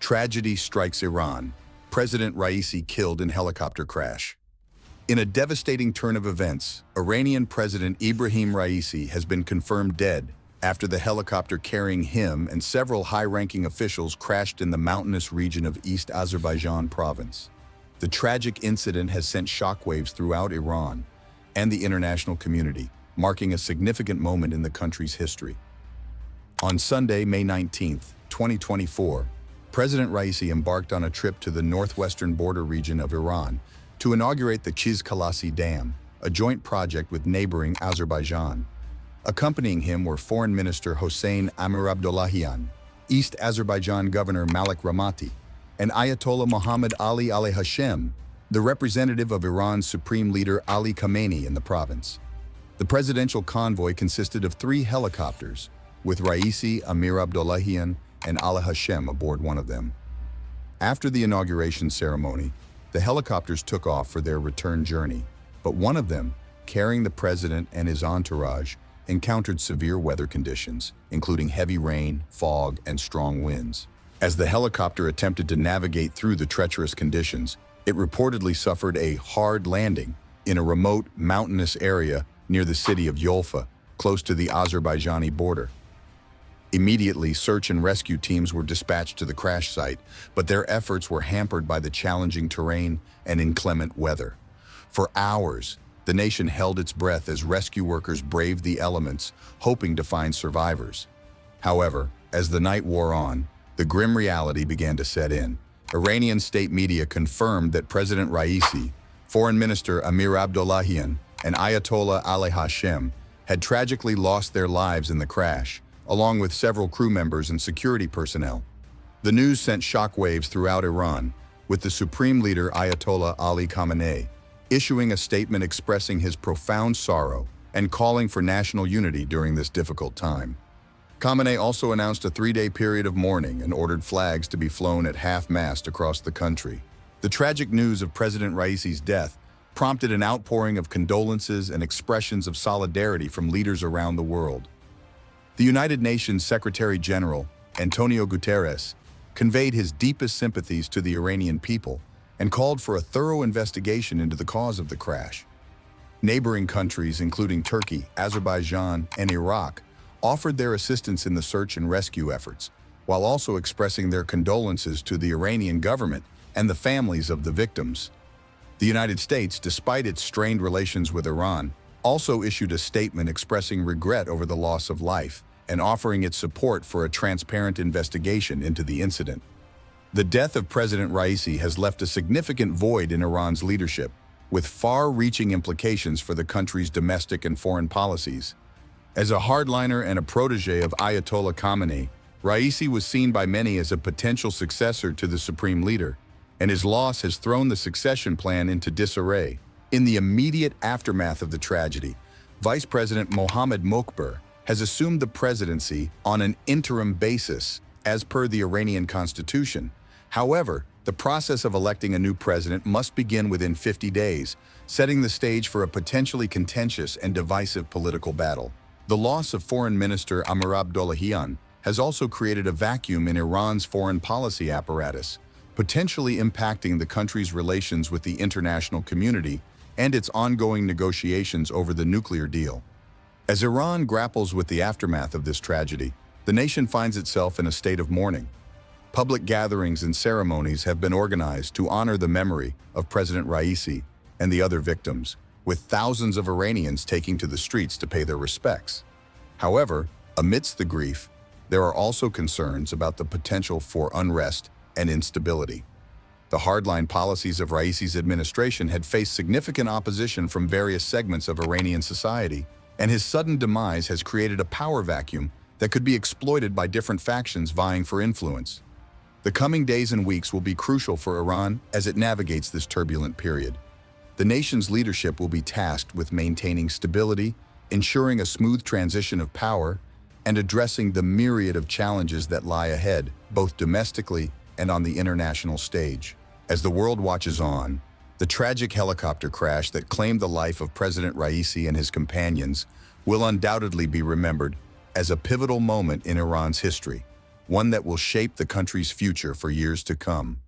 Tragedy strikes Iran. President Raisi killed in helicopter crash. In a devastating turn of events, Iranian President Ebrahim Raisi has been confirmed dead after the helicopter carrying him and several high-ranking officials crashed in the mountainous region of East Azerbaijan province. The tragic incident has sent shockwaves throughout Iran and the international community, marking a significant moment in the country's history. On Sunday, May 19, 2024, President Raisi embarked on a trip to the northwestern border region of Iran to inaugurate the Qiz Qalasi Dam, a joint project with neighboring Azerbaijan. Accompanying him were Foreign Minister Hossein Amirabdollahian, East Azerbaijan Governor Malek Rahmati, and Ayatollah Mohammad Ali Ale-Hashem, the representative of Iran's Supreme Leader Ali Khamenei in the province. The presidential convoy consisted of 3 helicopters, with Raisi, Amirabdollahian, and Ale-Hashem aboard one of them. After the inauguration ceremony, the helicopters took off for their return journey, but one of them, carrying the president and his entourage, encountered severe weather conditions, including heavy rain, fog, and strong winds. As the helicopter attempted to navigate through the treacherous conditions, it reportedly suffered a hard landing in a remote, mountainous area near the city of Yolfa, close to the Azerbaijani border. Immediately, search and rescue teams were dispatched to the crash site, but their efforts were hampered by the challenging terrain and inclement weather. For hours, the nation held its breath as rescue workers braved the elements, hoping to find survivors. However, as the night wore on, the grim reality began to set in. Iranian state media confirmed that President Raisi, Foreign Minister Amirabdollahian, and Ayatollah Ale-Hashem had tragically lost their lives in the crash, along with several crew members and security personnel. The news sent shockwaves throughout Iran, with the Supreme Leader Ayatollah Ali Khamenei issuing a statement expressing his profound sorrow and calling for national unity during this difficult time. Khamenei also announced a 3-day period of mourning and ordered flags to be flown at half-mast across the country. The tragic news of President Raisi's death prompted an outpouring of condolences and expressions of solidarity from leaders around the world. The United Nations Secretary-General, Antonio Guterres, conveyed his deepest sympathies to the Iranian people and called for a thorough investigation into the cause of the crash. Neighboring countries, including Turkey, Azerbaijan, and Iraq, offered their assistance in the search and rescue efforts, while also expressing their condolences to the Iranian government and the families of the victims. The United States, despite its strained relations with Iran, also issued a statement expressing regret over the loss of life and offering its support for a transparent investigation into the incident. The death of President Raisi has left a significant void in Iran's leadership, with far-reaching implications for the country's domestic and foreign policies. As a hardliner and a protege of Ayatollah Khamenei, Raisi was seen by many as a potential successor to the supreme leader, and his loss has thrown the succession plan into disarray. In the immediate aftermath of the tragedy, Vice President Mohammad Mokber has assumed the presidency on an interim basis, as per the Iranian constitution. However, the process of electing a new president must begin within 50 days, setting the stage for a potentially contentious and divisive political battle. The loss of Foreign Minister Amirabdollahian has also created a vacuum in Iran's foreign policy apparatus, potentially impacting the country's relations with the international community and its ongoing negotiations over the nuclear deal. As Iran grapples with the aftermath of this tragedy, the nation finds itself in a state of mourning. Public gatherings and ceremonies have been organized to honor the memory of President Raisi and the other victims, with thousands of Iranians taking to the streets to pay their respects. However, amidst the grief, there are also concerns about the potential for unrest and instability. The hardline policies of Raisi's administration had faced significant opposition from various segments of Iranian society, and his sudden demise has created a power vacuum that could be exploited by different factions vying for influence. The coming days and weeks will be crucial for Iran as it navigates this turbulent period. The nation's leadership will be tasked with maintaining stability, ensuring a smooth transition of power, and addressing the myriad of challenges that lie ahead, both domestically and on the international stage. As the world watches on, the tragic helicopter crash that claimed the life of President Raisi and his companions will undoubtedly be remembered as a pivotal moment in Iran's history. one that will shape the country's future for years to come.